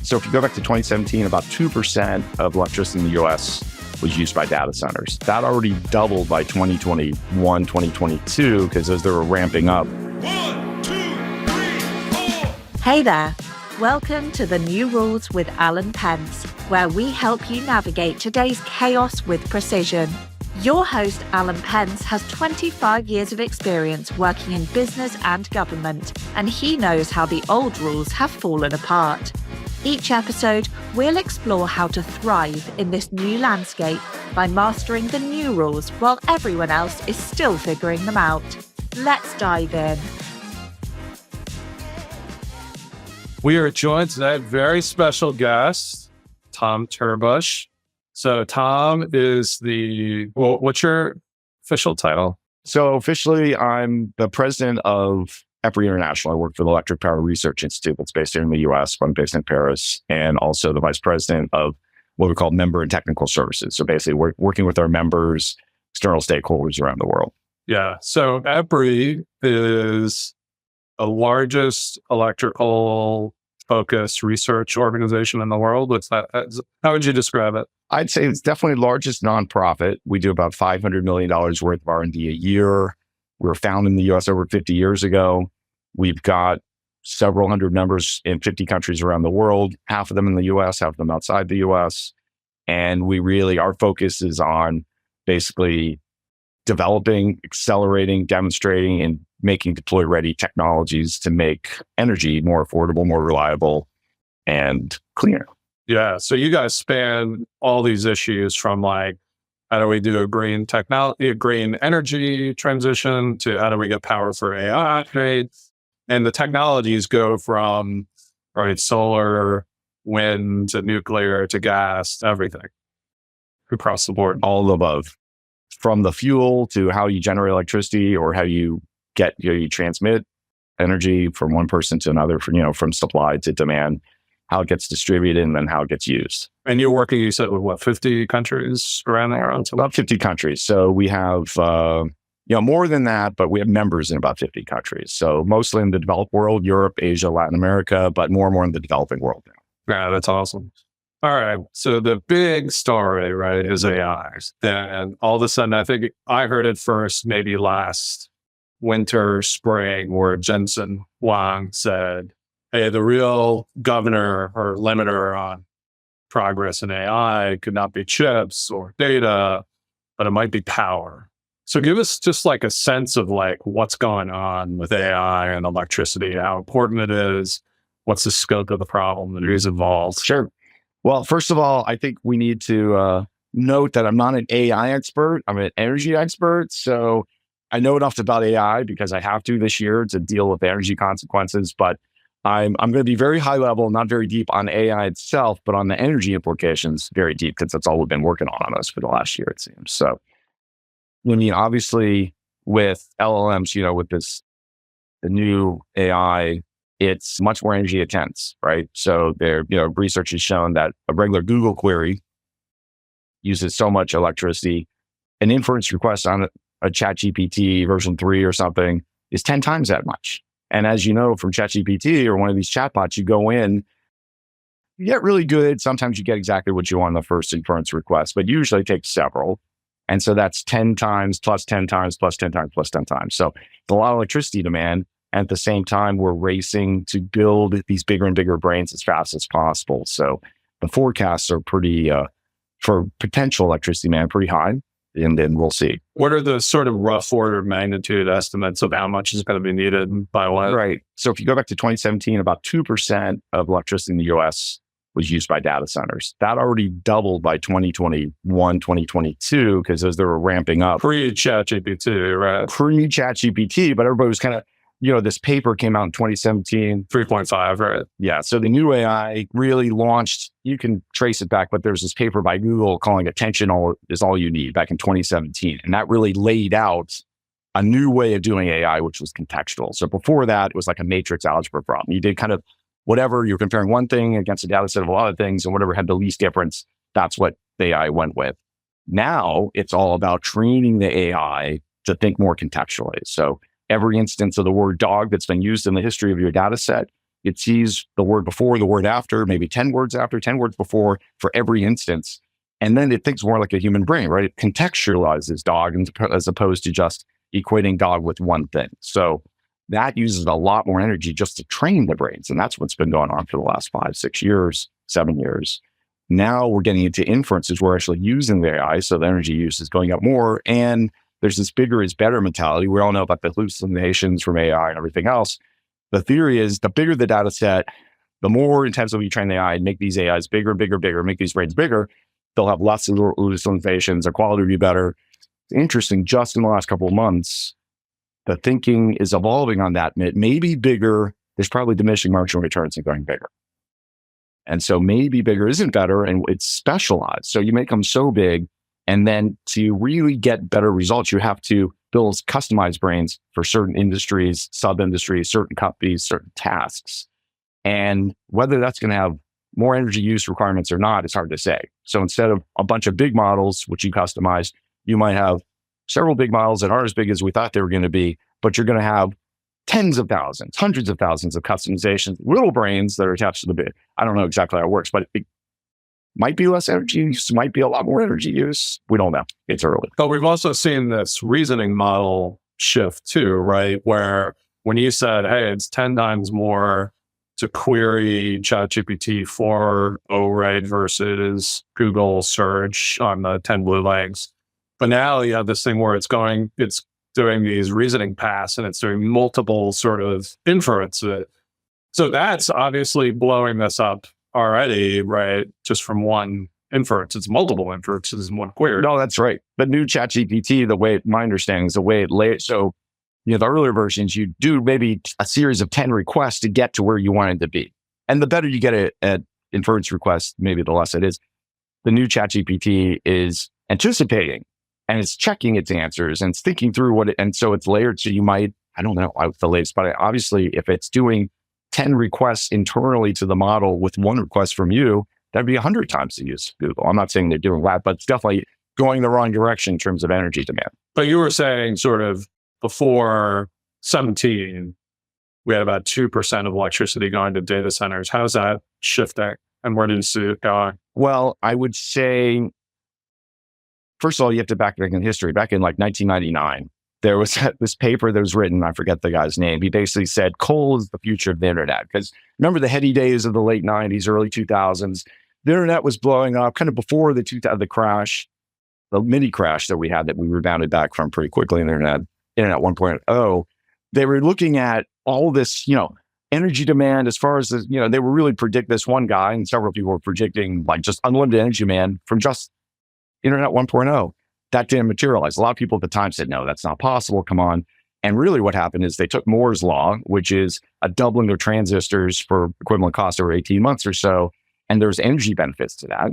So if you go back to 2017, about 2% of electricity in the US was used by data centers. That already doubled by 2021, 2022, because as they were ramping up. 1, 2, 3, 4. Hey there. Welcome to The New Rules with Alan Pence, where we help you navigate today's chaos with precision. Your host, Alan Pence, has 25 years of experience working in business and government, and he knows how the old rules have fallen apart. Each episode, we'll explore how to thrive in this new landscape by mastering the new rules while everyone else is still figuring them out. Let's dive in. We are joined today by a very special guest, Tom Terbush. So Tom is what's your official title? So officially, I'm the president of EPRI International. I work for the Electric Power Research Institute that's based here in the US, but I'm based in Paris, and also the vice president of what we call member and technical services. So basically, we're working with our members, external stakeholders around the world. Yeah. So EPRI is the largest electrical focused research organization in the world. What's that? How would you describe it? I'd say it's definitely the largest nonprofit. We do about $500 million worth of R&D a year. We were founded in the US over 50 years ago. We've got several hundred members in 50 countries around the world, half of them in the US, half of them outside the US. And our focus is on basically developing, accelerating, demonstrating, and making deploy-ready technologies to make energy more affordable, more reliable, and cleaner. Yeah. So you guys span all these issues from how do we do a green technology, a green energy transition to how do we get power for AI, right? And the technologies go from solar, wind to nuclear to gas, everything across the board. All of the above, from the fuel to how you generate electricity or how you you transmit energy from one person to another, from supply to demand, how it gets distributed, and then how it gets used. And you're working, you said, with 50 countries around there? About 50 countries. So we have, more than that, but we have members in about 50 countries. So mostly in the developed world, Europe, Asia, Latin America, but more and more in the developing world now. Yeah, that's awesome. All right. So the big story, right, is AI. And all of a sudden, I think I heard it first maybe last winter, spring, where Jensen Huang said, hey, the real governor or limiter on progress in AI could not be chips or data, but it might be power. So give us just a sense of what's going on with AI and electricity, how important it is, what's the scope of the problem that is involved. Sure. Well, first of all, I think we need to note that I'm not an AI expert. I'm an energy expert. So I know enough about AI because I have to this year to deal with the energy consequences, but I'm going to be very high level, not very deep on AI itself, but on the energy implications, very deep, because that's all we've been working on us for the last year, it seems. So, obviously with LLMs, with the new AI, it's much more energy intense, right? So research has shown that a regular Google query uses so much electricity. An inference request on a ChatGPT version 3 or something is 10 times that much. And as you know, from ChatGPT or one of these chatbots, you go in, you get really good. Sometimes you get exactly what you want in the first inference request, but usually it takes several. And so that's 10 times plus 10 times plus 10 times plus 10 times. So it's a lot of electricity demand. And at the same time, we're racing to build these bigger and bigger brains as fast as possible. So the forecasts are pretty, for potential electricity demand, pretty high. And then we'll see. What are the sort of rough order of magnitude estimates of how much is going to be needed by when? Right. So if you go back to 2017, about 2% of electricity in the US was used by data centers. That already doubled by 2021, 2022, because as they were ramping up. Pre-ChatGPT, right? Pre-ChatGPT, but everybody was kind of, this paper came out in 2017. 3.5, right? Yeah. So the new AI really launched, you can trace it back, but there's this paper by Google calling attention is all you need back in 2017. And that really laid out a new way of doing AI, which was contextual. So before that, it was like a matrix algebra problem. You did kind of whatever, you're comparing one thing against a data set of a lot of things, and whatever had the least difference, that's what the AI went with. Now it's all about training the AI to think more contextually. So every instance of the word dog that's been used in the history of your data set, It sees the word before, the word after, maybe 10 words after, 10 words before for every instance. And then it thinks more like a human brain, right? It contextualizes dog as opposed to just equating dog with one thing. So that uses a lot more energy just to train the brains. And that's what's been going on for the last 5, 6 years, 7 years. Now we're getting into inferences. We're actually using the AI. So the energy use is going up more. And there's this bigger is better mentality. We all know about the hallucinations from AI and everything else. The theory is the bigger the data set, the more intensively you train the AI and make these AIs bigger, bigger, bigger, make these brains bigger, they'll have less hallucinations, their quality will be better. It's interesting, just in the last couple of months, the thinking is evolving on that. Maybe bigger, there's probably diminishing marginal returns in going bigger. And so maybe bigger isn't better and it's specialized. So you make them so big, and then to really get better results, you have to build customized brains for certain industries, sub-industries, certain companies, certain tasks. And whether that's going to have more energy use requirements or not, it's hard to say. So instead of a bunch of big models, which you customize, you might have several big models that aren't as big as we thought they were going to be, but you're going to have tens of thousands, hundreds of thousands of customizations, little brains that are attached to the big. I don't know exactly how it works, but it might be less energy use, might be a lot more energy use. We don't know. It's early. But we've also seen this reasoning model shift too, right? Where when you said, hey, it's 10 times more to query ChatGPT 4.0, right, versus Google search on the 10 blue legs. But now you have this thing where it's doing these reasoning paths and it's doing multiple sort of inferences. So that's obviously blowing this up already, right? Just from one inference. It's multiple inferences in one query. No, that's right. The new ChatGPT, the way my understanding is the way it lays. So, the earlier versions, you do maybe a series of 10 requests to get to where you want it to be. And the better you get it at inference requests, maybe the less it is. The new ChatGPT is anticipating and it's checking its answers and it's thinking through and so it's layered. So you might, I don't know the latest, but obviously if it's doing 10 requests internally to the model with one request from you, that'd be 100 times the use of Google. I'm not saying they're doing that, but it's definitely going the wrong direction in terms of energy demand. But you were saying sort of before 17, we had about 2% of electricity going to data centers. How's that shifting? And where did you see it going? Well, I would say, first of all, you have to back in history. Back in like 1999, there was this paper that was written, I forget the guy's name. He basically said coal is the future of the internet. Because remember the heady days of the late 90s, early 2000s, the internet was blowing up kind of before the crash, the mini crash that we had that we rebounded back from pretty quickly in the internet 1.0. They were looking at all this, energy demand as far as, they were really predict this one guy and several people were predicting like just unlimited energy demand from just internet 1.0. That didn't materialize. A lot of people at the time said, no, that's not possible. Come on. And really what happened is they took Moore's law, which is a doubling of transistors for equivalent cost over 18 months or so. And there's energy benefits to that.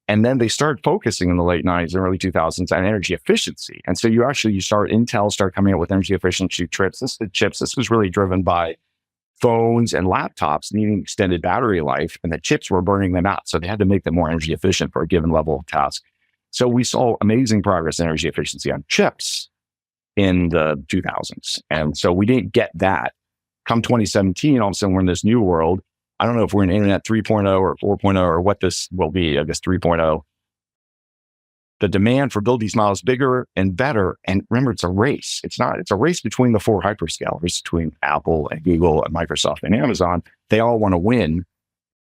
And then they started focusing in the late 90s and early 2000s on energy efficiency. And so Intel started coming out with energy efficiency chips. This was really driven by phones and laptops needing extended battery life, and the chips were burning them out. So they had to make them more energy efficient for a given level of task. So we saw amazing progress in energy efficiency on chips in the 2000s. And so we didn't get that. Come 2017, all of a sudden we're in this new world. I don't know if we're in Internet 3.0 or 4.0 or what this will be, I guess 3.0. The demand for build these models bigger and better. And remember, it's a race. It's a race between the 4 hyperscalers, between Apple and Google and Microsoft and Amazon. They all want to win.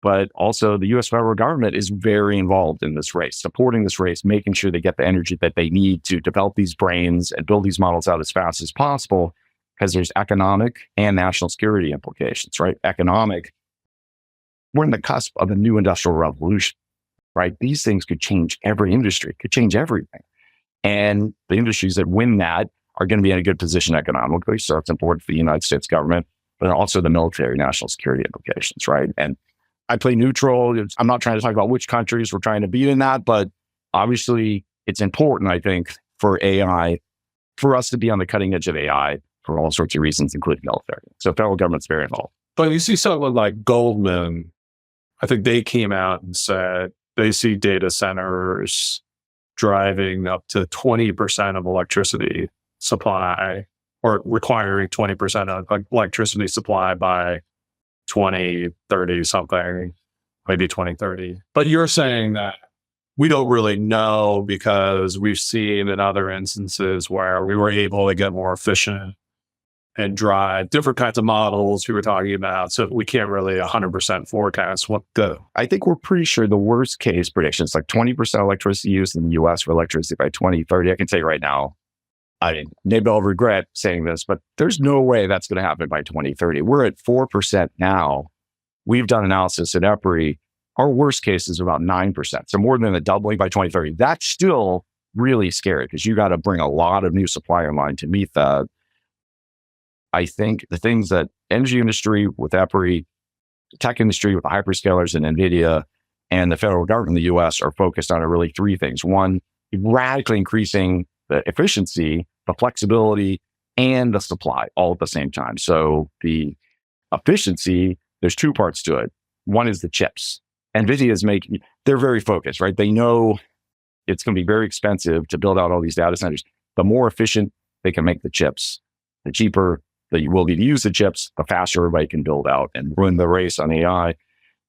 But also the US federal government is very involved in this race, supporting this race, making sure they get the energy that they need to develop these brains and build these models out as fast as possible, because there's economic and national security implications, right? Economic, we're in the cusp of a new industrial revolution, right? These things could change every industry, could change everything. And the industries that win that are going to be in a good position economically. So it's important for the United States government, but also the military national security implications, right? And I play neutral. I'm not trying to talk about which countries we're trying to beat in that, but obviously it's important, I think, for AI, for us to be on the cutting edge of AI for all sorts of reasons, including military. So federal government's very involved. But you see someone like Goldman, I think they came out and said they see data centers driving up to 20% of electricity supply, or requiring 20% of electricity supply by 2030 something, maybe 2030. But you're saying that we don't really know because we've seen in other instances where we were able to get more efficient and drive different kinds of models we were talking about. So we can't really 100% forecast what the... I think we're pretty sure the worst case predictions, like 20% electricity use in the US for electricity by 2030. I can tell you right now, I mean, maybe I'll regret saying this, but there's no way that's going to happen by 2030. We're at 4% now. We've done analysis at EPRI. Our worst case is about 9%. So more than a doubling by 2030. That's still really scary because you got to bring a lot of new supply online to meet that. I think the things that energy industry with EPRI, the tech industry with the hyperscalers and NVIDIA, and the federal government in the US are focused on are really three things. One, radically increasing the efficiency, the flexibility, and the supply all at the same time. So the efficiency, there's two parts to it. One is the chips. NVIDIA is they're very focused, right? They know it's going to be very expensive to build out all these data centers. The more efficient they can make the chips, the cheaper that you will be to use the chips, the faster everybody can build out and run the race on AI.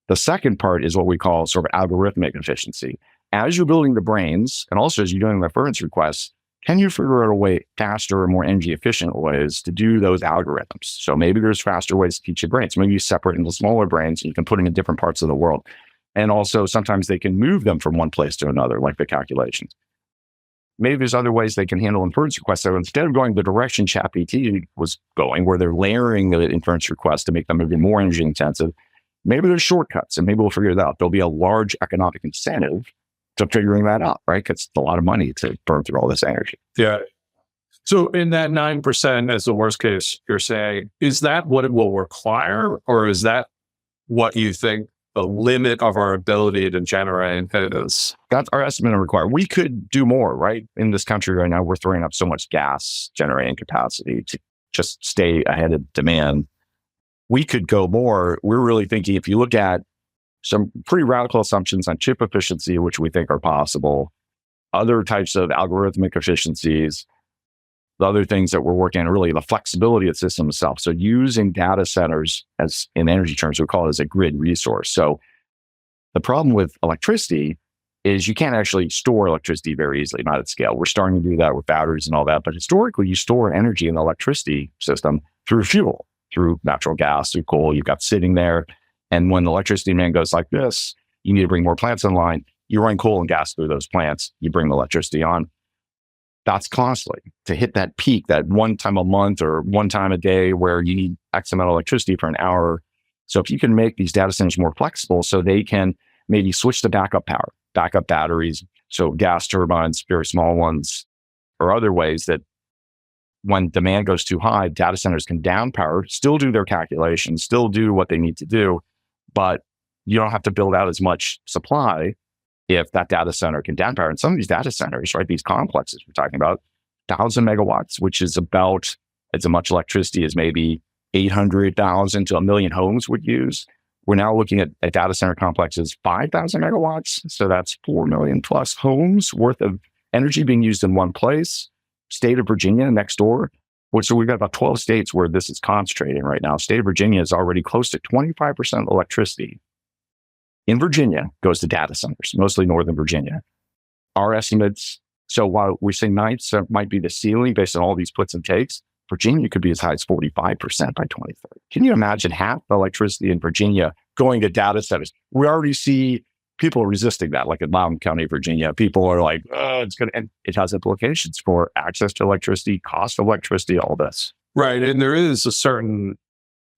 The second part is what we call sort of algorithmic efficiency. As you're building the brains, and also as you're doing the inference requests, can you figure out a way faster or more energy efficient ways to do those algorithms? So maybe there's faster ways to teach your brains. Maybe you separate into smaller brains and you can put them in different parts of the world. And also sometimes they can move them from one place to another, like the calculations. Maybe there's other ways they can handle inference requests. So instead of going the direction ChatGPT was going, where they're layering the inference requests to make them even more energy intensive, maybe there's shortcuts, and maybe we'll figure it out. There'll be a large economic incentive to figuring that out, right? Because it's a lot of money to burn through all this energy. Yeah. So in that 9% as the worst case, you're saying, is that what it will require? Or is that what you think the limit of our ability to generate is? That's our estimate and require. We could do more, right? In this country right now, we're throwing up so much gas generating capacity to just stay ahead of demand. We could go more. We're really thinking, if you look at some pretty radical assumptions on chip efficiency, which we think are possible, other types of algorithmic efficiencies, the other things that we're working on are really the flexibility of the system itself. So using data centers, as in energy terms, we call it as a grid resource. So the problem with electricity is you can't actually store electricity very easily, not at scale. We're starting to do that with batteries and all that. But historically, you store energy in the electricity system through fuel, through natural gas, through coal. You've got sitting there. And when the electricity demand goes like this, you need to bring more plants online. You run coal and gas through those plants. You bring the electricity on. That's costly to hit that peak, that one time a month or one time a day where you need X amount of electricity for an hour. So if you can make these data centers more flexible so they can maybe switch to backup power, backup batteries, so gas turbines, very small ones, or other ways that when demand goes too high, data centers can down power, still do their calculations, still do what they need to do, but you don't have to build out as much supply if that data center can down power. And some of these data centers, right, these complexes we're talking about, 1,000 megawatts, which is about as much electricity as maybe 800,000 to 1 million homes would use. We're now looking at data center complexes, 5,000 megawatts. So that's 4 million plus homes worth of energy being used in one place. State of Virginia next door, so we've got about 12 states where this is concentrating right now. State of Virginia is already close to 25% of electricity in Virginia goes to data centers, mostly Northern Virginia. Our estimates, so while we say 9% might be the ceiling based on all these puts and takes, Virginia could be as high as 45% by 2030. Can you imagine half the electricity in Virginia going to data centers? We already see people resisting that, like in Loudoun County, Virginia. People are like, it's going to, and it has implications for access to electricity, cost of electricity, all this. Right. And there is a certain,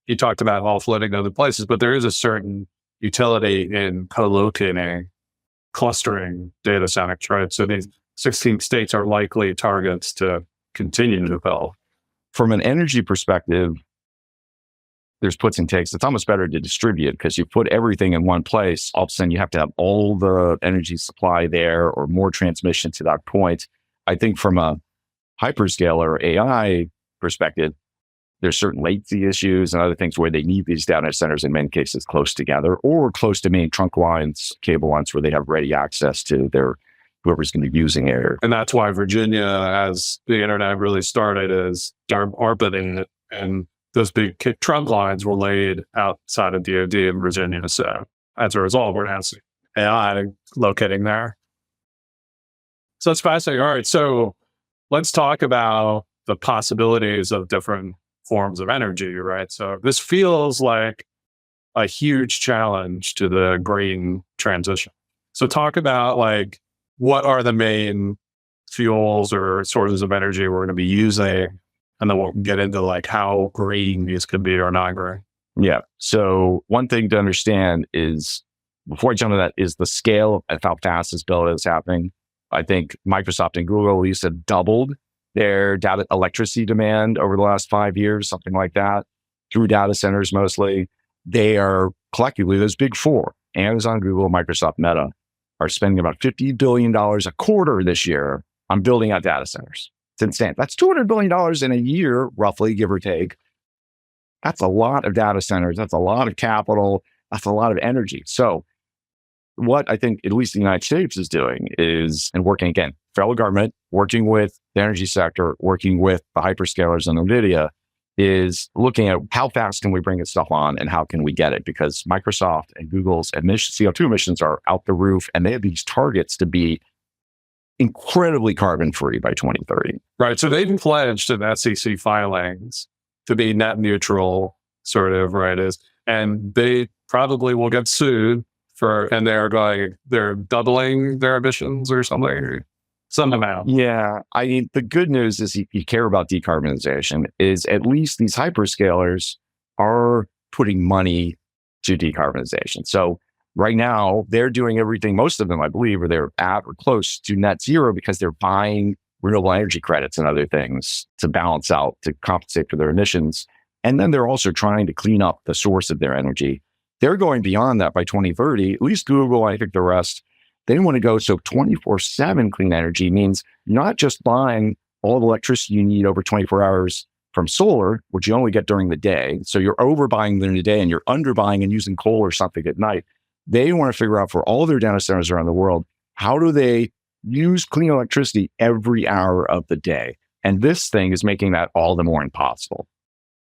you talked about offloading to other places, but there is a certain utility in co-locating, clustering data centers, right? So these 16 states are likely targets to continue to develop. From an energy perspective, there's puts and takes. It's almost better to distribute because you put everything in one place. All of a sudden, you have to have all the energy supply there or more transmission to that point. I think from a hyperscaler AI perspective, there's certain latency issues and other things where they need these data centers in many cases close together or close to main trunk lines, cable lines where they have ready access to their whoever's going to be using it. And that's why Virginia, as the internet really started, is orbiting it and those big trunk lines were laid outside of DOD in Virginia. So as a result, we're now seeing AI locating there. So that's fascinating. All right. So let's talk about the possibilities of different forms of energy, right? So this feels like a huge challenge to the green transition. So talk about like, what are the main fuels or sources of energy we're going to be using? And then we'll get into like how green these could be or not green. Yeah. So one thing to understand is, before I jump into that, is the scale of how fast this build is happening. I think Microsoft and Google at least have doubled their data electricity demand over the last 5 years, something like that, through data centers mostly. They are collectively, those big four, Amazon, Google, Microsoft, Meta, are spending about $50 billion a quarter this year on building out data centers. It's insane. That's $200 billion in a year, roughly, give or take. That's a lot of data centers. That's a lot of capital. That's a lot of energy. So what I think, at least the United States is doing is, and working again, federal government, working with the energy sector, working with the hyperscalers and NVIDIA, is looking at how fast can we bring this stuff on and how can we get it? Because Microsoft and Google's CO2 emissions are out the roof, and they have these targets to be incredibly carbon free by 2030. Right. So they've pledged in SEC filings to be net neutral, sort of, right? And they probably will get sued and they're doubling their emissions or something. Some amount. Yeah. I mean, the good news is if you care about decarbonization, is at least these hyperscalers are putting money to decarbonization. So right now, they're doing everything, most of them, I believe, or they're at or close to net zero because they're buying renewable energy credits and other things to balance out, to compensate for their emissions. And then they're also trying to clean up the source of their energy. They're going beyond that by 2030, at least Google, I think the rest. They want to go so 24/7 clean energy means not just buying all the electricity you need over 24 hours from solar, which you only get during the day. So you're overbuying during the day and you're underbuying and using coal or something at night. They want to figure out for all their data centers around the world, how do they use clean electricity every hour of the day? And this thing is making that all the more impossible.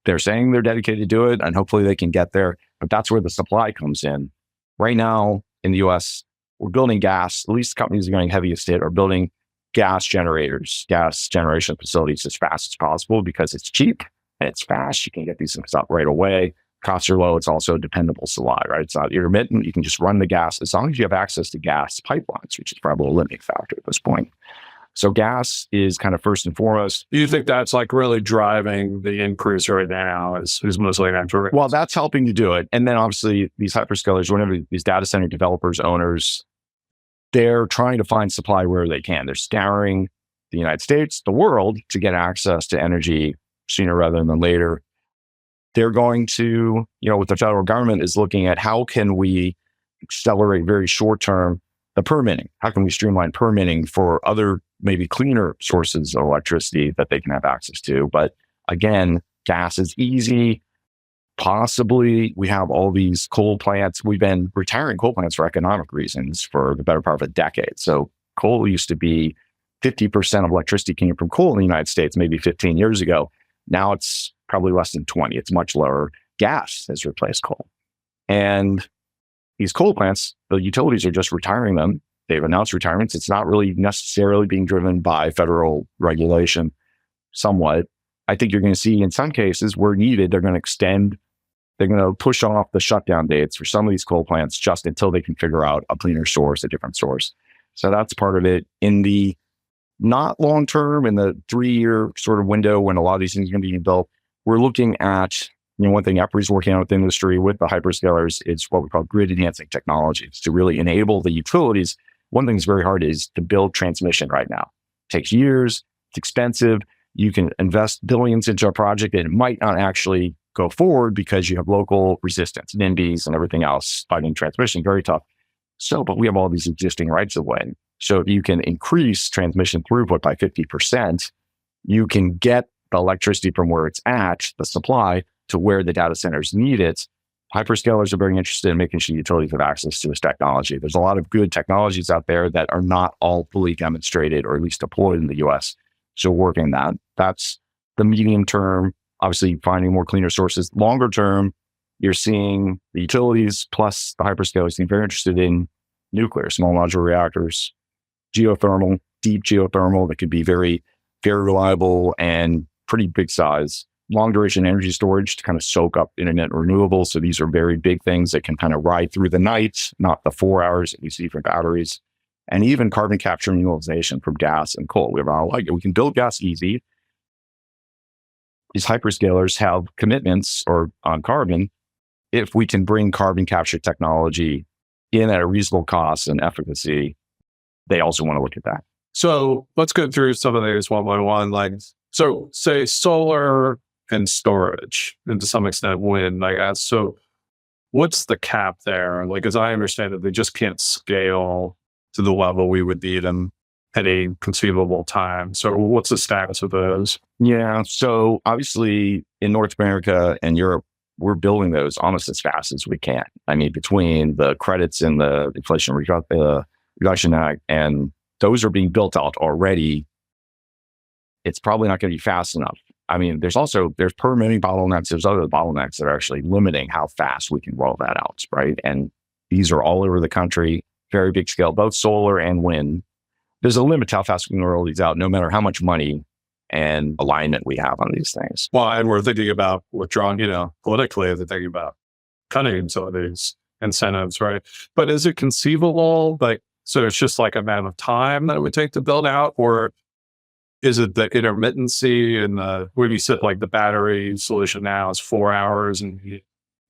They're saying they're dedicated to do it, and hopefully they can get there, but that's where the supply comes in. Right now in the US, we're building gas, at least companies are going heaviest hit, are building gas generators, gas generation facilities as fast as possible because it's cheap and it's fast. You can get these things up right away. Costs are low. It's also a dependable supply, right? It's not intermittent. You can just run the gas as long as you have access to gas pipelines, which is probably a limiting factor at this point. So gas is kind of first and foremost. Do you think that's like really driving the increase right now is mostly natural gas? Well, that's helping to do it. And then obviously these hyperscalers, whenever these data center developers, owners, they're trying to find supply where they can. They're scouring the United States, the world, to get access to energy sooner rather than later. They're going to, with the federal government is looking at how can we accelerate very short term the permitting? How can we streamline permitting for other maybe cleaner sources of electricity that they can have access to? But again, gas is easy. Possibly we have all these coal plants. We've been retiring coal plants for economic reasons for the better part of a decade. So coal used to be 50% of electricity came from coal in the United States maybe 15 years ago. Now it's probably less than 20. It's much lower. Gas has replaced coal. And these coal plants, the utilities are just retiring them. They've announced retirements. It's not really necessarily being driven by federal regulation somewhat. I think you're going to see in some cases where needed, they're going to extend, they're going to push off the shutdown dates for some of these coal plants just until they can figure out a cleaner source, a different source. So that's part of it. In the not long term, in the 3-year sort of window when a lot of these things are going to be built, we're looking at, one thing EPRI is working on with the industry, with the hyperscalers, is what we call grid enhancing technologies to really enable the utilities. One thing that's very hard is to build transmission right now. It takes years, it's expensive. You can invest billions into a project and it might not actually go forward because you have local resistance, NIMBYs and everything else fighting transmission, very tough. So, but we have all these existing rights of way. So if you can increase transmission throughput by 50%, you can get the electricity from where it's at, the supply, to where the data centers need it. Hyperscalers are very interested in making sure utilities have access to this technology. There's a lot of good technologies out there that are not all fully demonstrated or at least deployed in the US. So working that, that's the medium term obviously finding more cleaner sources. Longer term, you're seeing the utilities plus the hyperscalers being very interested in nuclear, small modular reactors, geothermal, deep geothermal that could be very, very reliable and pretty big size. Long duration energy storage to kind of soak up intermittent renewables. So these are very big things that can kind of ride through the night, not the 4 hours that you see from batteries. And even carbon capture and utilization from gas and coal. We can build gas easy. These hyperscalers have commitments on carbon. If we can bring carbon capture technology in at a reasonable cost and efficacy, they also want to look at that. So let's go through some of these one by one. Like, so say solar and storage, and to some extent wind, I guess. So what's the cap there? Like, as I understand it, they just can't scale to the level we would need them at a conceivable time. So what's the status of those? Yeah. So obviously in North America and Europe, we're building those almost as fast as we can. I mean, between the credits in the Inflation Reduction Act, and those are being built out already, it's probably not going to be fast enough. I mean, there's permitting bottlenecks. There's other bottlenecks that are actually limiting how fast we can roll that out, right? And these are all over the country, very big scale, both solar and wind. There's a limit to how fast we can roll these out, no matter how much money and alignment we have on these things. Well, and we're thinking about withdrawing, politically, they're thinking about cutting some of these incentives, right? But is it conceivable, so it's just like a matter of time that it would take to build out, or is it the intermittency and where you said like the battery solution now is 4 hours? And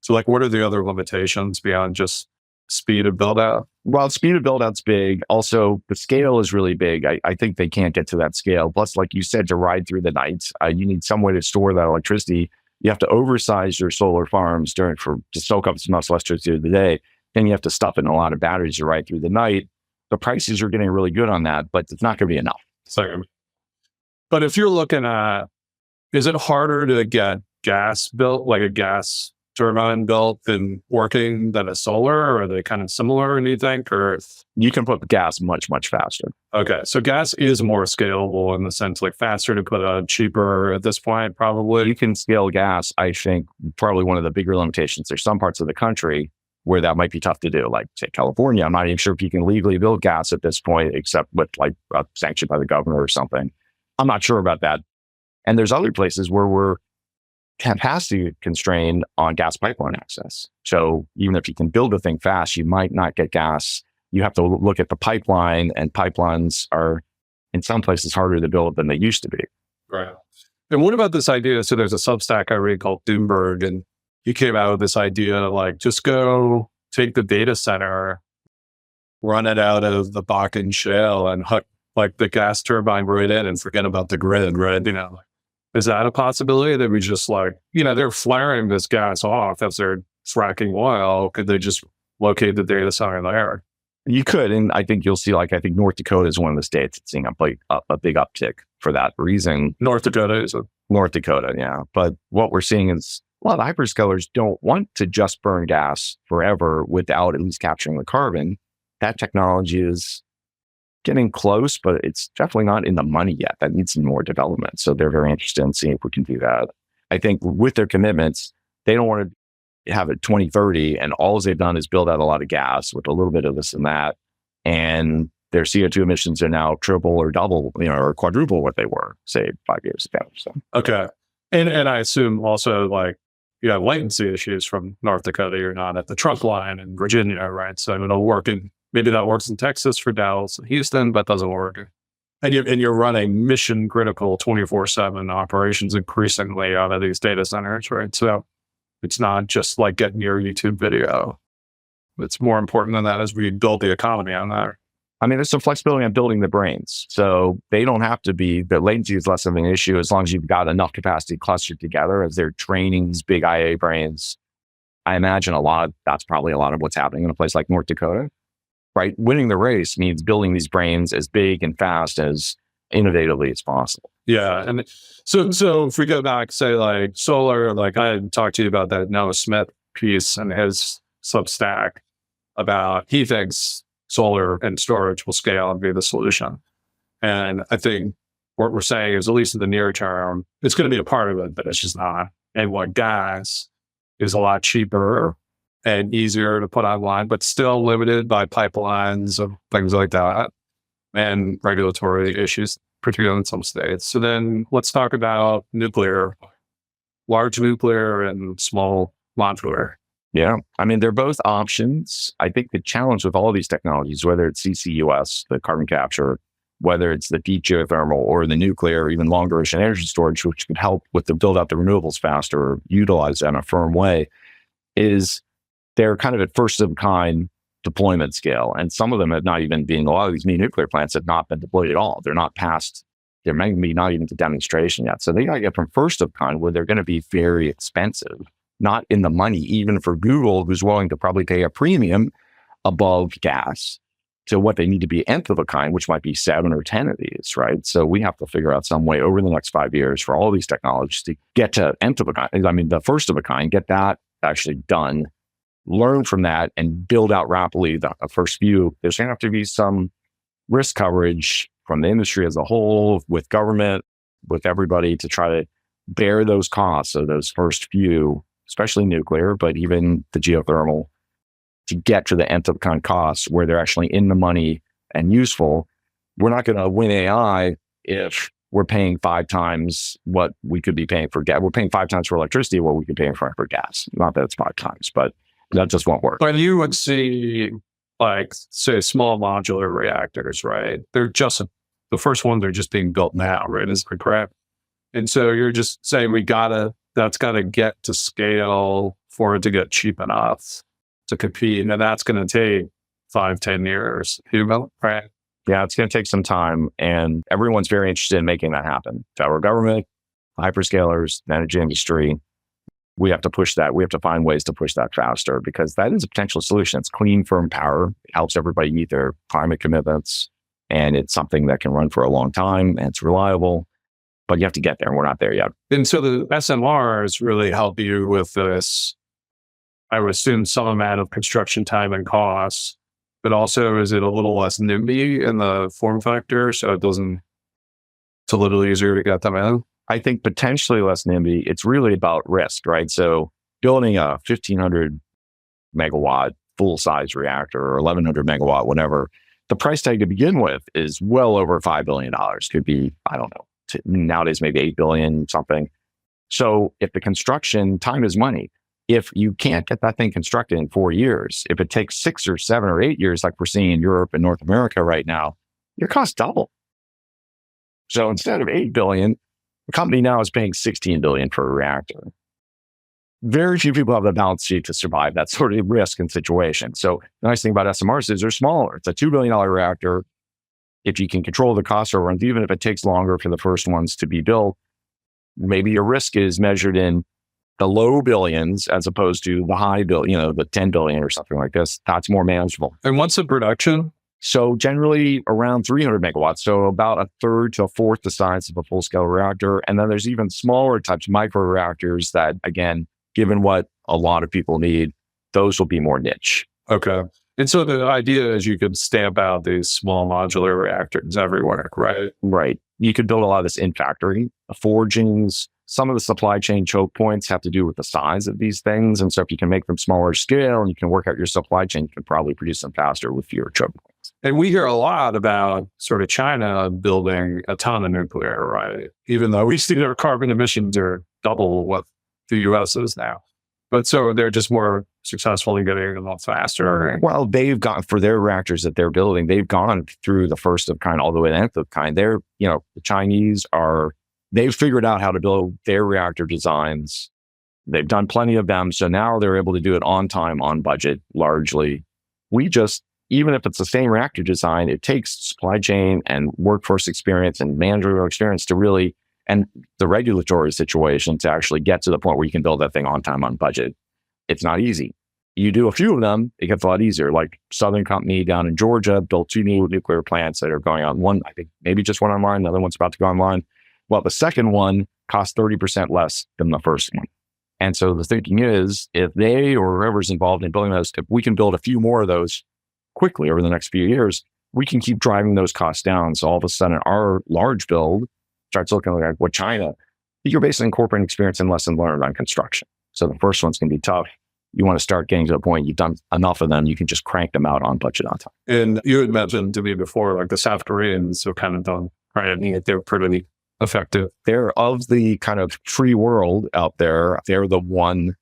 so like, what are the other limitations beyond just speed of build out? Well, speed of build out's big. Also, the scale is really big. I think they can't get to that scale. Plus, like you said, to ride through the night, you need some way to store that electricity. You have to oversize your solar farms to soak up as much electricity of the day. Then you have to stuff in a lot of batteries to ride through the night. The prices are getting really good on that, but it's not going to be enough. But if you're looking at, is it harder to get gas built, like a gas turbine built and working than a solar? Or are they kind of similar, do you think? Or you can put gas much, much faster. Okay. So gas is more scalable in the sense like faster to put on, cheaper at this point, probably. You can scale gas. I think probably one of the bigger limitations. There's some parts of the country where that might be tough to do, like say California. I'm not even sure if you can legally build gas at this point, except with like a sanction by the governor or something. I'm not sure about that. And there's other places where we're capacity constrained on gas pipeline access. So even if you can build a thing fast, you might not get gas. You have to look at the pipeline, and pipelines are in some places harder to build than they used to be. Right. And what about this idea? So there's a Substack I read called Doomberg, and he came out with this idea of like, just go take the data center, run it out of the Bakken shale and hook like the gas turbine right in and forget about the grid, right? Is that a possibility that we just like, they're flaring this gas off as they're fracking oil? Could they just locate the data center there? You could. And I think you'll see, I think North Dakota is one of the states that's seeing a big uptick for that reason. North Dakota is North Dakota, yeah. But what we're seeing is a lot of hyperscalers don't want to just burn gas forever without at least capturing the carbon. That technology is getting close, but it's definitely not in the money yet. That needs some more development. So they're very interested in seeing if we can do that. I think with their commitments, they don't want to have it 2030 and all they've done is build out a lot of gas with a little bit of this and that. And their CO2 emissions are now triple or double, or quadruple what they were, say, 5 years ago. So okay. And I assume also like you have latency issues from North Dakota. You're not at the trunk line in Virginia, right? So it'll work maybe that works in Texas for Dallas and Houston, but doesn't work. And you're running mission critical 24/7 operations increasingly out of these data centers, right? So it's not just like getting your YouTube video. It's more important than that as we build the economy on that. I mean, there's some flexibility on building the brains. So they don't have to be, the latency is less of an issue as long as you've got enough capacity clustered together as they're training these big IA brains. I imagine that's probably a lot of what's happening in a place like North Dakota. Right? Winning the race means building these brains as big and fast as innovatively as possible. Yeah. And so if we go back, say like solar, like I had talked to you about that Noah Smith piece and his Substack about he thinks solar and storage will scale and be the solution. And I think what we're saying is, at least in the near term, it's going to be a part of it, but it's just not. And what gas is a lot cheaper and easier to put online, but still limited by pipelines and things like that and regulatory issues, particularly in some states. So then let's talk about nuclear, large nuclear and small modular. Yeah. I mean, they're both options. I think the challenge with all of these technologies, whether it's CCUS, the carbon capture, whether it's the deep geothermal or the nuclear, or even long duration energy storage, which could help with the build out the renewables faster or utilize that in a firm way, is they're kind of at first of kind deployment scale. And some of them have not even been, a lot of these new nuclear plants have not been deployed at all. They're not past, they're maybe not even to demonstration yet. So they got to get from first of kind where they're going to be very expensive, not in the money, even for Google, who's willing to probably pay a premium above gas, to what they need to be nth of a kind, which might be 7 or 10 of these, right? So we have to figure out some way over the next 5 years for all these technologies to get to nth of a kind. I mean, the first of a kind, get that actually done, learn from that, and build out rapidly the first few. There's going to have to be some risk coverage from the industry as a whole, with government, with everybody, to try to bear those costs of those first few, especially nuclear, but even the geothermal, to get to the nth of kind costs where they're actually in the money and useful. We're not going to win AI if we're paying 5 times what we could be paying for gas. We're paying 5 times for electricity what we could pay for gas. Not that it's 5 times, but that just won't work. But you would see, like, say, small modular reactors, right? They're just, the first ones are just being built now, right? Is that correct? And so you're just saying that's got to get to scale for it to get cheap enough to compete. And that's going to take 5-10 years, right? Yeah, it's going to take some time. And everyone's very interested in making that happen. Federal government, hyperscalers, the energy industry. We have to push that. We have to find ways to push that faster, because that is a potential solution. It's clean, firm power. It helps everybody meet their climate commitments. And it's something that can run for a long time, and it's reliable. But you have to get there, and we're not there yet. And so the SMRs really help you with this, I would assume, some amount of construction time and costs, but also is it a little less NIMBY in the form factor, so it's a little easier to get them in? I think potentially less NIMBY. It's really about risk, right? So building a 1,500 megawatt full-size reactor or 1,100 megawatt, whatever, the price tag to begin with is well over $5 billion. Could be, I don't know, nowadays maybe $8 billion, something. So if the construction, time is money. If you can't get that thing constructed in 4 years, if it takes 6 or 7 or 8 years, like we're seeing in Europe and North America right now, your costs double. So instead of $8 billion, the company now is paying $16 billion for a reactor. Very few people have the balance sheet to survive that sort of risk and situation. So the nice thing about SMRs is they're smaller. It's a $2 billion reactor. If you can control the cost overruns, even if it takes longer for the first ones to be built, maybe your risk is measured in the low billions as opposed to the high the 10 billion or something like this. That's more manageable. And what's the production? So generally around 300 megawatts. So about a third to a fourth the size of a full-scale reactor. And then there's even smaller types, micro reactors that, again, given what a lot of people need, those will be more niche. Okay. And so the idea is you could stamp out these small modular reactors everywhere, right? Right. You could build a lot of this in factory, forgings. Some of the supply chain choke points have to do with the size of these things. And so if you can make them smaller scale and you can work out your supply chain, you can probably produce them faster with fewer choke points. And we hear a lot about sort of China building a ton of nuclear, right? Even though we see their carbon emissions are double what the US is now. But so they're just more successful in getting a lot faster. Well, they've gone, for their reactors that they're building, they've gone through the first of kind all the way to nth of kind. They're, the Chinese they've figured out how to build their reactor designs. They've done plenty of them. So now they're able to do it on time, on budget, largely. We just, even if it's the same reactor design, it takes supply chain and workforce experience and managerial experience to really, and the regulatory situation to actually get to the point where you can build that thing on time, on budget. It's not easy. You do a few of them, it gets a lot easier. Like Southern Company down in Georgia built 2 new nuclear plants that are going on. One, I think maybe just one online, the other one's about to go online. Well, the second one costs 30% less than the first one. And so the thinking is, if they or whoever's involved in building those, if we can build a few more of those quickly over the next few years, we can keep driving those costs down. So all of a sudden, our large build starts looking like what China, you're basically incorporating experience and lesson learned on construction. So the first one's going to be tough. You want to start getting to the point you've done enough of them, you can just crank them out on budget on time. And you had mentioned to me before, like the South Koreans have kind of done, right? I think they're pretty effective. They're of the kind of free world out there. They're the one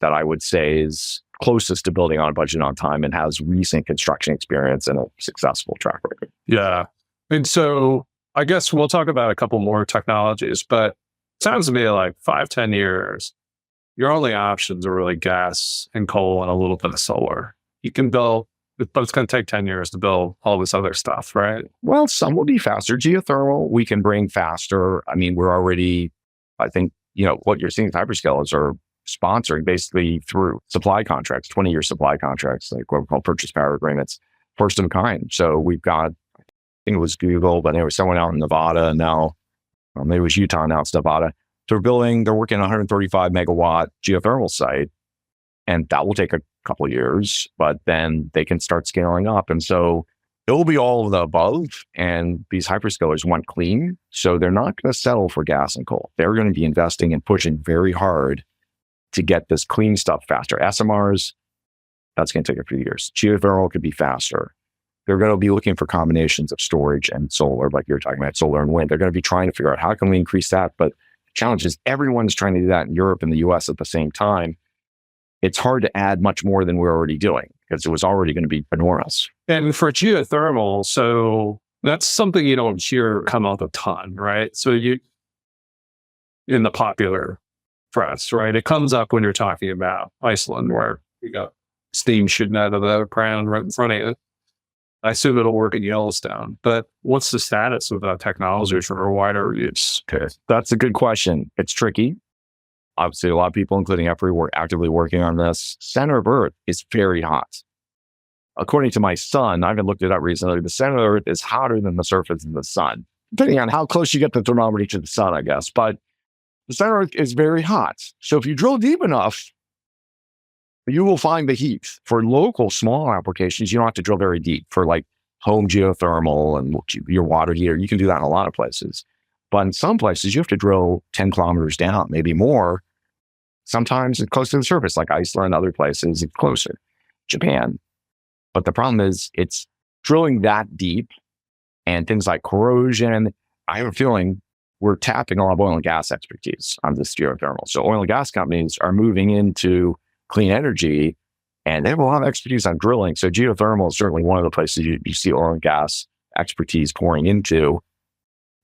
that I would say is closest to building on a budget on time and has recent construction experience and a successful track record. Yeah. And so I guess we'll talk about a couple more technologies, but it sounds to me like 5-10 years, your only options are really gas and coal and a little bit of solar. You can build, but it's going to take 10 years to build all this other stuff, right? Well, some will be faster. Geothermal, we can bring faster. I mean, we're already, I think, what you're seeing, hyperscalers are sponsoring basically through supply contracts, 20-year supply contracts, like what we call purchase power agreements, first of a kind. So we've got, I think it was Google, but there was someone out in Nevada, and now maybe it was Utah, now it's Nevada. So they're working on a 135 megawatt geothermal site, and that will take a couple of years, but then they can start scaling up. And so it will be all of the above. And these hyperscalers want clean. So they're not going to settle for gas and coal. They're going to be investing and pushing very hard to get this clean stuff faster. SMRs, that's going to take a few years. Geothermal could be faster. They're going to be looking for combinations of storage and solar, like you're talking about, solar and wind. They're going to be trying to figure out how can we increase that. But the challenge is everyone's trying to do that in Europe and the US at the same time. It's hard to add much more than we're already doing because it was already going to be enormous. And for geothermal, so that's something you don't hear come out a ton, right? So in the popular press, right? It comes up when you're talking about Iceland, where you got steam shooting out of the ground right in front of you. I assume it'll work in Yellowstone, but what's the status of that technology for a wider use? Okay. That's a good question. It's tricky. Obviously, a lot of people, including EPRI, were actively working on this. Center of Earth is very hot. According to my son, I haven't looked it up recently, the center of the Earth is hotter than the surface of the sun, depending on how close you get the thermometer to the sun, I guess. But the center of Earth is very hot. So if you drill deep enough, you will find the heat. For local small applications, you don't have to drill very deep. For like home geothermal and your water heater, you can do that in a lot of places. But in some places, you have to drill 10 kilometers down, maybe more. Sometimes it's close to the surface, like Iceland and other places, it's closer. Japan. But the problem is it's drilling that deep and things like corrosion. I have a feeling we're tapping a lot of oil and gas expertise on this geothermal. So oil and gas companies are moving into clean energy, and they have a lot of expertise on drilling. So geothermal is certainly one of the places you see oil and gas expertise pouring into.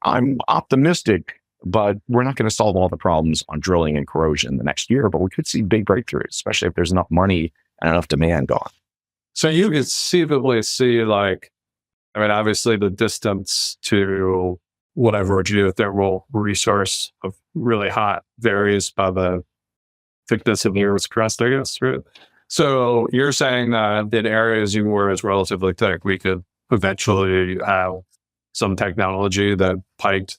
I'm optimistic, but we're not going to solve all the problems on drilling and corrosion the next year, but we could see big breakthroughs, especially if there's enough money and enough demand going. So you conceivably see, like, I mean, obviously the distance to whatever geothermal resource of really hot varies by the thickness of the Earth's crust, I guess, right? So you're saying that in areas where it's relatively thick, we could eventually have some technology that piped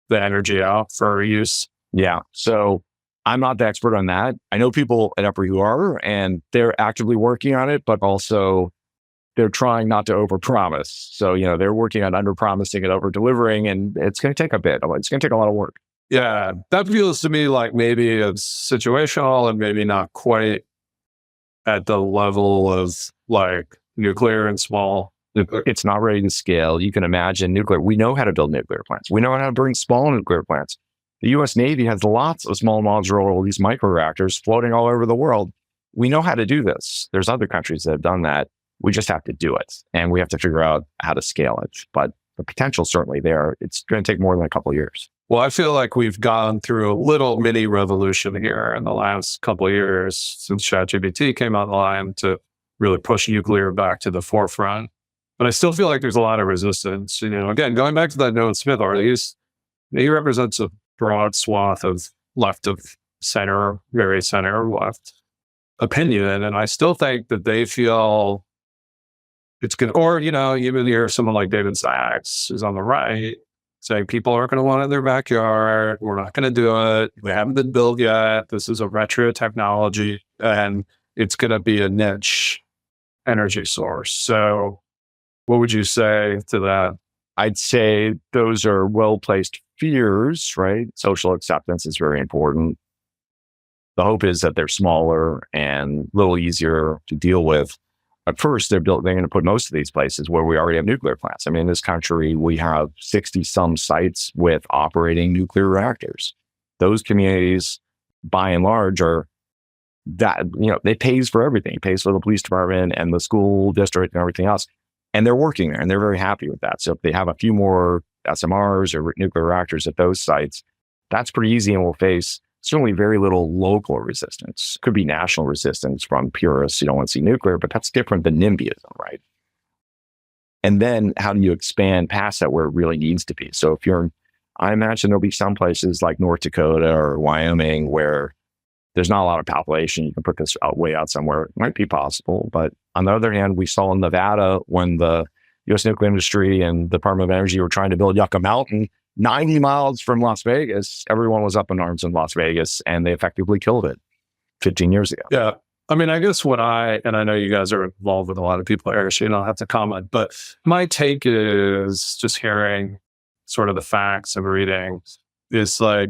the energy out for use? Yeah. So I'm not the expert on that. I know people at EPRI who are, and they're actively working on it, but also they're trying not to overpromise. So, they're working on underpromising and over-delivering, and it's going to take a bit. It's going to take a lot of work. Yeah. That feels to me like maybe it's situational and maybe not quite at the level of like nuclear and small. It's not ready to scale. You can imagine nuclear. We know how to build nuclear plants. We know how to bring small nuclear plants. The U.S. Navy has lots of small modular, these microreactors floating all over the world. We know how to do this. There's other countries that have done that. We just have to do it. And we have to figure out how to scale it. But the potential's certainly there. It's going to take more than a couple of years. Well, I feel like we've gone through a little mini revolution here in the last couple of years since ChatGPT came online to really push nuclear back to the forefront. But I still feel like there's a lot of resistance. Again, going back to that Noah Smith article, he represents a broad swath of left of center, very center left opinion. And I still think that they feel it's good. Or, even hear someone like David Sachs who's on the right saying people aren't going to want it in their backyard. We're not going to do it. We haven't been built yet. This is a retro technology and it's going to be a niche energy source. So what would you say to that? I'd say those are well-placed fears, right? Social acceptance is very important. The hope is that they're smaller and a little easier to deal with. At first, they're going to put most of these places where we already have nuclear plants. I mean, in this country, we have 60-some sites with operating nuclear reactors. Those communities, by and large, are that, it pays for everything. It pays for the police department and the school district and everything else. And they're working there and they're very happy with that. So if they have a few more SMRs or nuclear reactors at those sites, that's pretty easy and will face certainly very little local resistance. Could be national resistance from purists who don't want to see nuclear, but that's different than NIMBYism, right? And then how do you expand past that where it really needs to be? So I imagine there'll be some places like North Dakota or Wyoming where there's not a lot of population. You can put this way out somewhere. It might be possible. But on the other hand, we saw in Nevada when the U.S. nuclear industry and the Department of Energy were trying to build Yucca Mountain, 90 miles from Las Vegas, everyone was up in arms in Las Vegas, and they effectively killed it 15 years ago. Yeah. I mean, I guess and I know you guys are involved with a lot of people here, so you don't have to comment, but my take is just hearing sort of the facts and reading is like,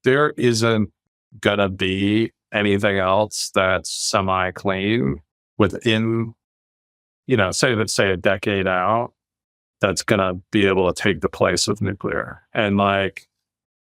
there isn't going to be anything else that's semi-clean within, say a decade out, that's going to be able to take the place of nuclear. And like,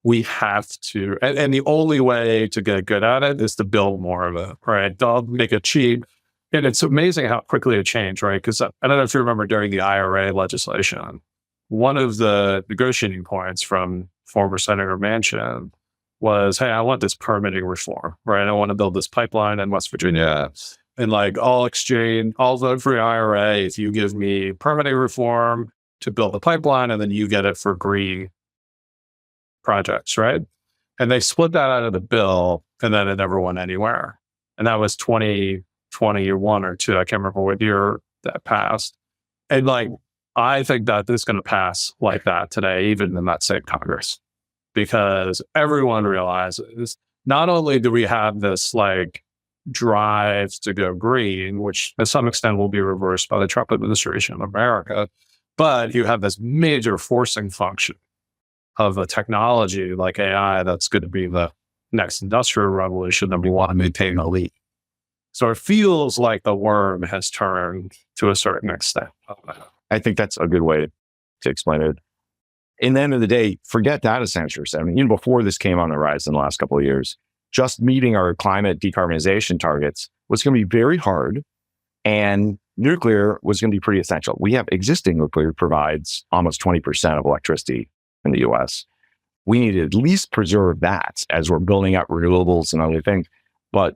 we have to, and the only way to get good at it is to build more of it, right? Don't make it cheap. And it's amazing how quickly it changed, right? Because I don't know if you remember during the IRA legislation, one of the negotiating points from former Senator Manchin was, hey, I want this permitting reform, right? I want to build this pipeline in West Virginia. And like, I'll vote for the IRA if you give me permitting reform to build the pipeline, and then you get it for green projects, right? And they split that out of the bill, and then it never went anywhere. And that was 2021 or two. I can't remember what year that passed. And like, I think that this is going to pass like that today, even in that same Congress, because everyone realizes not only do we have this like drive to go green, which to some extent will be reversed by the Trump administration in America, but you have this major forcing function of a technology like AI that's going to be the next industrial revolution that we want to maintain the lead. So it feels like the worm has turned to a certain extent. I think that's a good way to explain it. In the end of the day, forget data centers. I mean, even before this came on the rise in the last couple of years, just meeting our climate decarbonization targets was going to be very hard, and nuclear was going to be pretty essential. We have existing nuclear provides almost 20% of electricity in the US. We need to at least preserve that as we're building out renewables and other things. But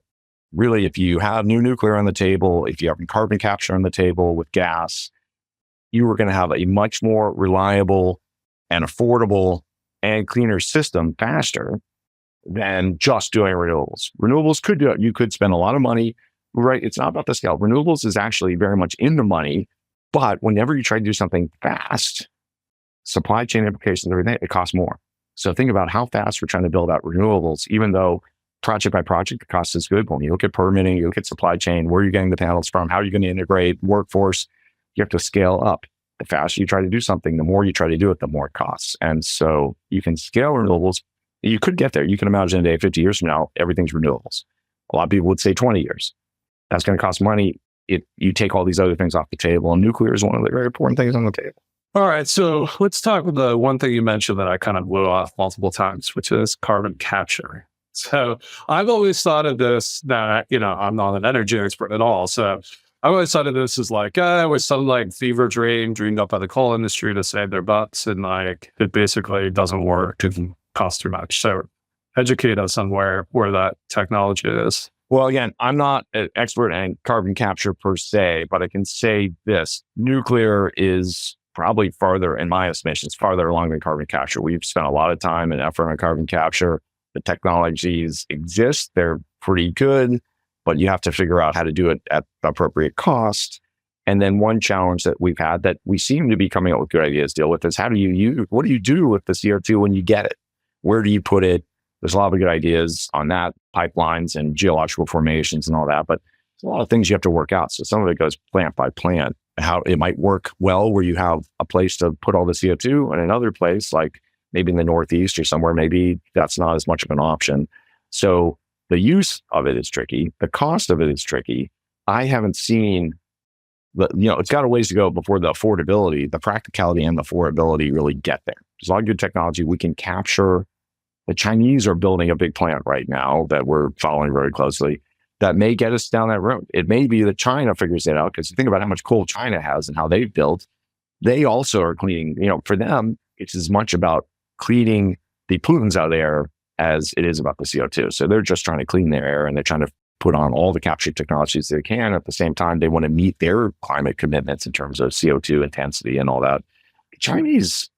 really, if you have new nuclear on the table, if you have carbon capture on the table with gas, you are going to have a much more reliable and affordable and cleaner system faster than just doing renewables. Renewables could do it. You could spend a lot of money, right? It's not about the scale. Renewables is actually very much in the money, but whenever you try to do something fast, supply chain implications, everything, it costs more. So think about how fast we're trying to build out renewables, even though project by project, the cost is good. When you look at permitting, you look at supply chain, where are you getting the panels from? How are you going to integrate workforce? You have to scale up. The faster you try to do something, the more you try to do it, the more it costs. And so you can scale renewables. You could get there. You can imagine a day 50 years from now, everything's renewables. A lot of people would say 20 years. That's going to cost money. You take all these other things off the table, and nuclear is one of the very important things on the table. All right. So let's talk about the one thing you mentioned that I kind of blew off multiple times, which is carbon capture. So I've always thought of this that, I'm not an energy expert at all. So I always thought of this as like, it was some like fever dream dreamed up by the coal industry to save their butts. And like, it basically doesn't work. It costs too much. So educate us on where that technology is. Well, again, I'm not an expert in carbon capture per se, but I can say this: nuclear is probably farther, in my estimation, it's farther along than carbon capture. We've spent a lot of time and effort on carbon capture. The technologies exist. They're pretty good, but you have to figure out how to do it at the appropriate cost. And then one challenge that we've had that we seem to be coming up with good ideas to deal with is what do you do with the CO2 when you get it? Where do you put it? There's a lot of good ideas on that, pipelines and geological formations and all that, but there's a lot of things you have to work out. So some of it goes plant by plant. how it might work well where you have a place to put all the CO2 and another place, like maybe in the Northeast or somewhere, maybe that's not as much of an option. So the use of it is tricky. The cost of it is tricky. I haven't seen it's got a ways to go before the affordability, the practicality and the affordability really get there. There's a lot of good technology we can capture. The Chinese are building a big plant right now that we're following very closely that may get us down that road. It may be that China figures it out, because think about how much coal China has and how they've built. They also are cleaning, for them, it's as much about cleaning the pollutants out of the air as it is about the CO2. So they're just trying to clean their air, and they're trying to put on all the capture technologies they can. At the same time, they want to meet their climate commitments in terms of CO2 intensity and all that. Chinese,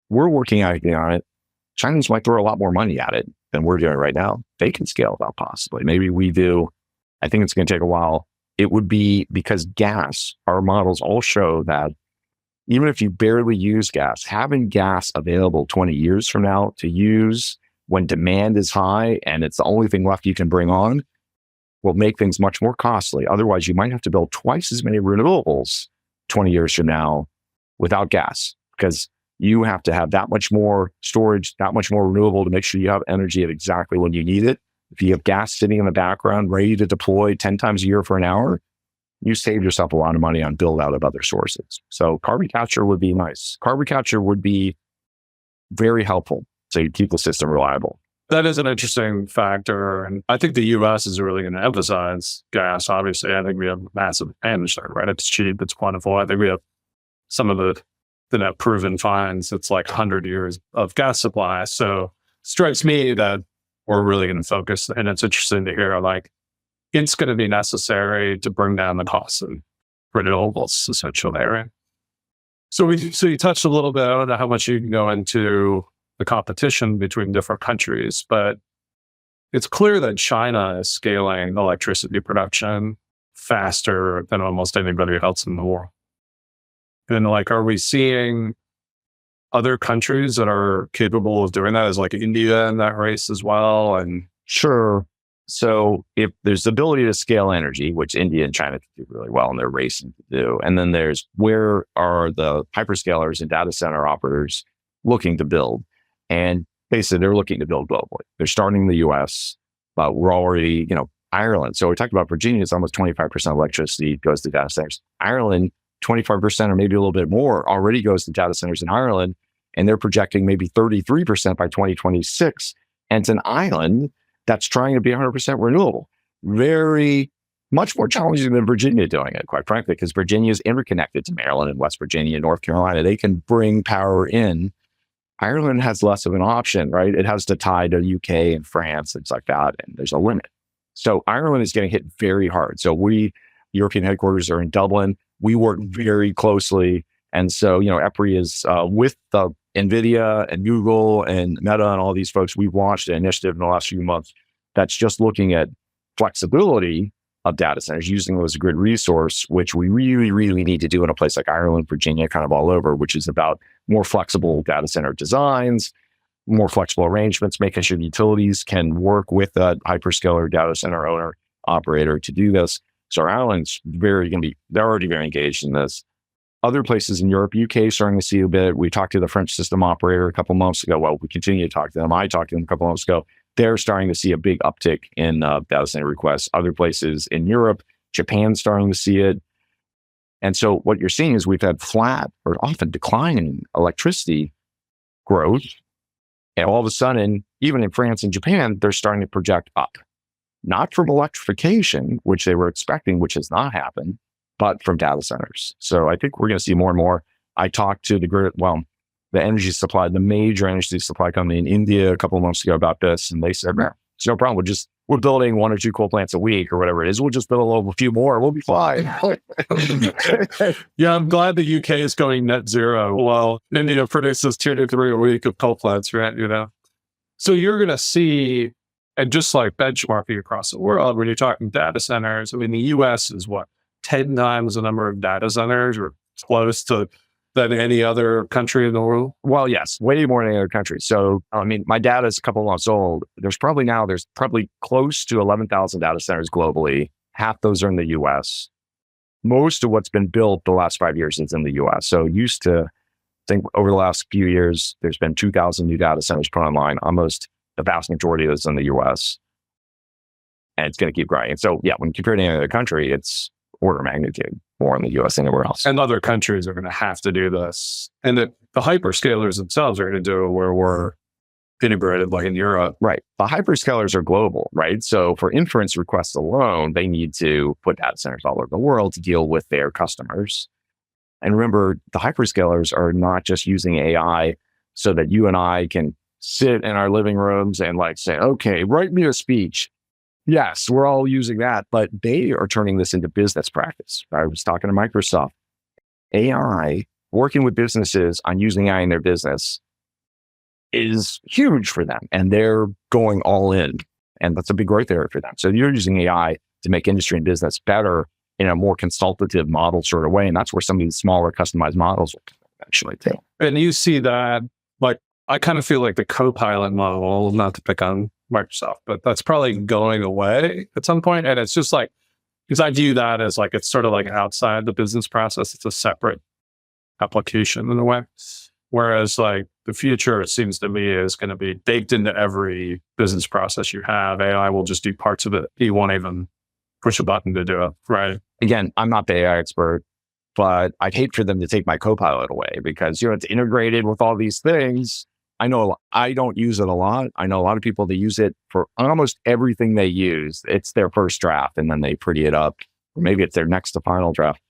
we're working on it. Chinese might throw a lot more money at it than we're doing right now. They can scale it up possibly. Maybe we do. I think it's going to take a while. It would be because gas, our models all show that even if you barely use gas, having gas available 20 years from now to use when demand is high and it's the only thing left you can bring on will make things much more costly. Otherwise, you might have to build twice as many renewables 20 years from now without gas, because you have to have that much more storage, that much more renewable to make sure you have energy at exactly when you need it. If you have gas sitting in the background, ready to deploy 10 times a year for an hour, you save yourself a lot of money on build out of other sources. So carbon capture would be nice. Carbon capture would be very helpful. So you keep the system reliable. That is an interesting factor. And I think the US is really going to emphasize gas. Obviously, I think we have massive advantage there, right? It's cheap, it's plentiful. I think we have some of the net proven finds. It's like 100 years of gas supply. So it strikes me that we're really going to focus. And it's interesting to hear, like, it's going to be necessary to bring down the cost of renewables, essentially, right? So you touched a little bit, I don't know how much you can go into the competition between different countries, but it's clear that China is scaling electricity production faster than almost anybody else in the world. And like, are we seeing other countries that are capable of doing that? Is like India in that race as well? And sure. So if there's the ability to scale energy, which India and China do really well and they're racing to do, and then there's where are the hyperscalers and data center operators looking to build? And basically, they're looking to build globally. They're starting in the US, but we're already, Ireland. So we talked about Virginia, it's almost 25% of electricity goes to data centers. Ireland, 25% or maybe a little bit more already goes to data centers in Ireland. And they're projecting maybe 33% by 2026. And it's an island that's trying to be 100% renewable. Very much more challenging than Virginia doing it, quite frankly, because Virginia is interconnected to Maryland and West Virginia and North Carolina. They can bring power in. Ireland has less of an option, right? It has to tie to UK and France, things like that, and there's a limit. So Ireland is getting hit very hard. So European headquarters are in Dublin. We work very closely. And so, EPRI is with the NVIDIA and Google and Meta and all these folks. We've launched an initiative in the last few months that's just looking at flexibility of data centers, using them as a grid resource, which we really, really need to do in a place like Ireland, Virginia, kind of all over, which is about more flexible data center designs, more flexible arrangements, making sure utilities can work with a hyperscaler data center owner operator to do this. So Ireland's they're already very engaged in this. Other places in Europe, UK starting to see a bit. We talked to the French system operator a couple months ago. Well, we continue to talk to them. I talked to them a couple months ago. They're starting to see a big uptick in data center requests. Other places in Europe, Japan's starting to see it. And so what you're seeing is we've had flat or often declining electricity growth. And all of a sudden, even in France and Japan, they're starting to project up. Not from electrification, which they were expecting, which has not happened, but from data centers. So I think we're going to see more and more. I talked to the energy supply, the major energy supply company in India a couple of months ago about this. And they said, man, it's no problem. We're building 1 or 2 coal plants a week or whatever it is. We'll just build a few more. We'll be fine. Yeah, I'm glad the UK is going net zero. Well, India produces 2 to 3 a week of coal plants, right? So you're going to see, and just like benchmarking across the world, when you're talking data centers, I mean, the US is 10 times the number of data centers or close to than any other country in the world? Well, yes, way more than any other country. So, my data is a couple of months old. There's probably close to 11,000 data centers globally. Half those are in the US. most of what's been built the last 5 years is in the US. So used to think over the last few years, there's been 2,000 new data centers put online. Almost the vast majority of those in the US. And it's going to keep growing. And so, yeah, when compared to any other country, it's order of magnitude more in the US than anywhere else. And other countries are going to have to do this. And the hyperscalers themselves are going to do it where we're integrated, like in Europe. Right. The hyperscalers are global, right? So for inference requests alone, they need to put data centers all over the world to deal with their customers. And remember, the hyperscalers are not just using AI so that you and I can sit in our living rooms and like say, okay, write me a speech. Yes, we're all using that, but they are turning this into business practice. I was talking to Microsoft. AI, working with businesses on using AI in their business is huge for them, and they're going all in. And that's a big growth area for them. So you're using AI to make industry and business better in a more consultative model sort of way. And that's where some of these smaller customized models will eventually take. And you see that, like, I kind of feel like the Copilot model, not to pick on Microsoft, but that's probably going away at some point. And it's just like, because I view that as like, it's sort of like outside the business process. It's a separate application in a way. Whereas like the future, it seems to me, is going to be baked into every business process you have. AI will just do parts of it. You won't even push a button to do it, right? Again, I'm not the AI expert, but I'd hate for them to take my Copilot away because, it's integrated with all these things. I know I don't use it a lot. I know a lot of people that use it for almost everything they use. It's their first draft and then they pretty it up. Or maybe it's their next to final draft.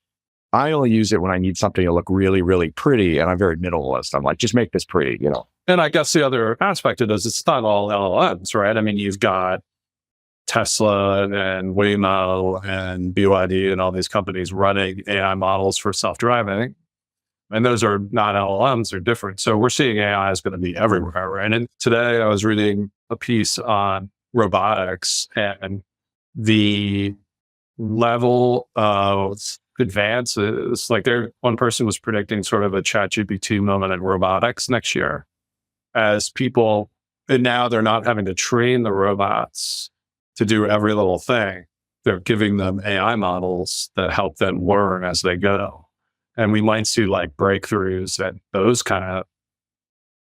I only use it when I need something to look really, really pretty. And I'm very minimalist. I'm like, just make this pretty, And I guess the other aspect of this, it's not all LLMs, right? I mean, you've got Tesla and Waymo and BYD and all these companies running AI models for self-driving. And those are not LLMs, they're different. So we're seeing AI is going to be everywhere, right? And today I was reading a piece on robotics and the level of advances. Like one person was predicting sort of a ChatGPT moment in robotics next year as people, and now they're not having to train the robots to do every little thing. They're giving them AI models that help them learn as they go. And we might see like breakthroughs at those kind of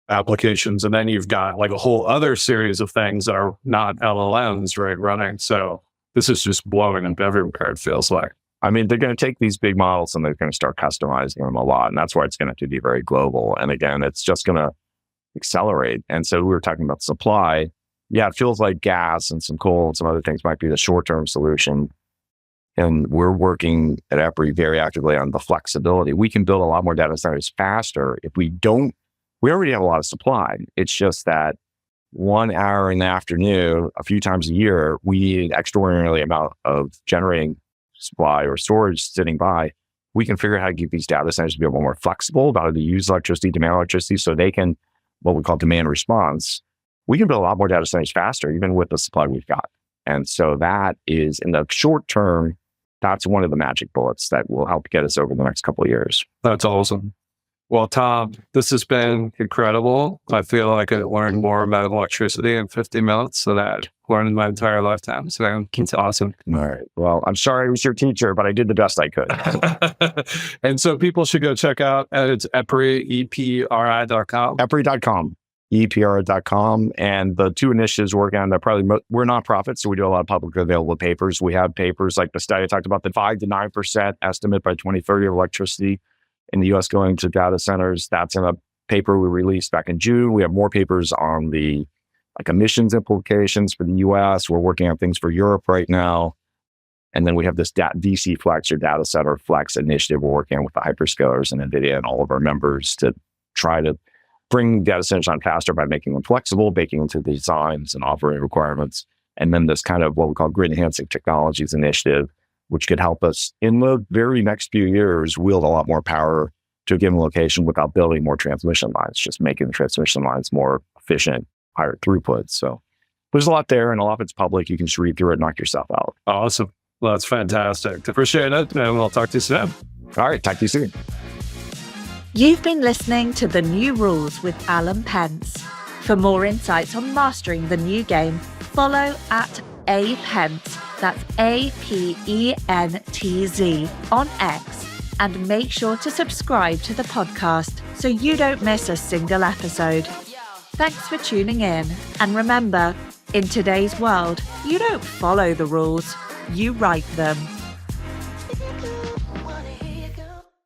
applications. And then you've got like a whole other series of things that are not LLMs, right, running. So this is just blowing up everywhere, it feels like. I mean, they're going to take these big models and they're going to start customizing them a lot. And that's why it's going to have to be very global. And again, it's just going to accelerate. And so we were talking about supply. Yeah, it feels like gas and some coal and some other things might be the short-term solution. And we're working at EPRI very actively on the flexibility. We can build a lot more data centers faster if we already have a lot of supply. It's just that 1 hour in the afternoon, a few times a year, we need an extraordinary amount of generating supply or storage sitting by. We can figure out how to get these data centers to be a little more flexible about how to use electricity, demand electricity, so they can, what we call demand response. We can build a lot more data centers faster, even with the supply we've got. And so that is, in the short term, that's one of the magic bullets that will help get us over the next couple of years. That's awesome. Well, Tom, this has been incredible. I feel like I learned more about electricity in 50 minutes than I learned in my entire lifetime. So it's awesome. All right. Well, I'm sorry I was your teacher, but I did the best I could. And so people should go check out, it's EPRI, EPRI.com. EPRI.com. EPRI.com. And the two initiatives we're working on, we're nonprofits, so we do a lot of publicly available papers. We have papers like the study I talked about, the 5 to 9% estimate by 2030 of electricity in the U.S. going to data centers. That's in a paper we released back in June. We have more papers on the emissions implications for the U.S. We're working on things for Europe right now. And then we have this DC Flex or Data Center Flex initiative we're working on with the hyperscalers and NVIDIA and all of our members to try to bring data centers on faster by making them flexible, baking into the designs and operating requirements. And then this kind of what we call grid enhancing technologies initiative, which could help us in the very next few years wield a lot more power to a given location without building more transmission lines, just making the transmission lines more efficient, higher throughput. So there's a lot there, and a lot of it's public. You can just read through it and knock yourself out. Awesome. Well, that's fantastic. Appreciate it. And we'll talk to you soon. All right. Talk to you soon. You've been listening to The New Rules with Alan Pence. For more insights on mastering the new game, follow @apentz, that's APENTZ, on X, and make sure to subscribe to the podcast so you don't miss a single episode. Thanks for tuning in, and remember, in today's world, you don't follow the rules, you write them.